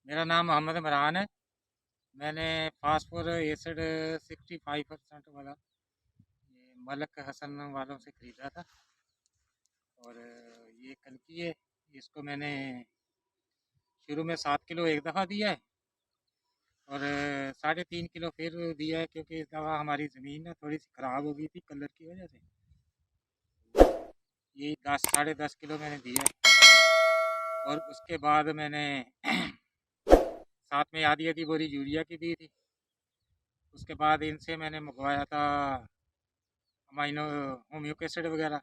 मेरा नाम मोहम्मद इमरान है। मैंने फास्फोर एसिड 65% वाला ये मलक हसन वालों से ख़रीदा था। और ये कनकी है। इसको मैंने शुरू में 7 किलो एक दफ़ा दिया है और 3.5 किलो फिर दिया है, क्योंकि इस दफ़ा हमारी ज़मीन ना थोड़ी सी ख़राब हो गई थी कलर की वजह से। ये 10 साढ़े 10 किलो मैंने दिया है। और उसके बाद मैंने साथ में आधी आधी बोरी यूरिया की दी थी। उसके बाद इनसे मैंने मंगवाया था अमाइनो होम्योक एसिड वगैरह,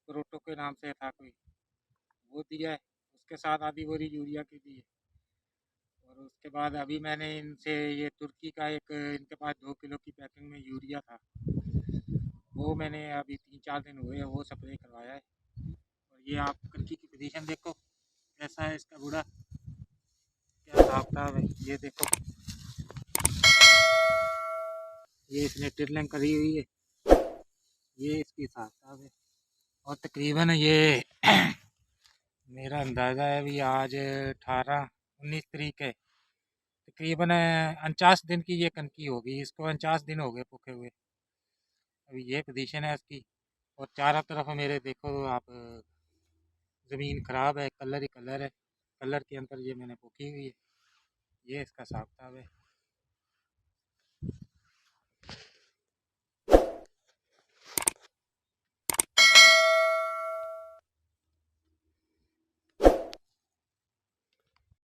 प्रोटो के नाम से था कोई, वो दिया है। उसके साथ आधी बोरी यूरिया की दी है। और उसके बाद अभी मैंने इनसे ये तुर्की का एक, इनके पास 2 किलो की पैकिंग में यूरिया था, वो मैंने अभी 3 4 दिन हुए वो स्प्रे करवाया है। और ये आप कनकी की पोजीशन देखो कैसा है इसका बूढ़ा, क्या हिसाब किताब है ये देखो। ये इसने टिरलिंग करी हुई है, ये इसकी हिसाब किताब है। और तकरीबन ये मेरा अंदाज़ा है भी आज 18 19 तारीख है, तकरीबन 49 दिन की ये कनकी होगी। इसको 49 दिन हो गए पके हुए। अभी ये पोजीशन है इसकी। और चारों तरफ मेरे देखो आप, ज़मीन ख़राब है, कलर ही कलर है, कलर के अंदर ये मैंने पोखी हुई है। ये इसका हिसाब किताब है।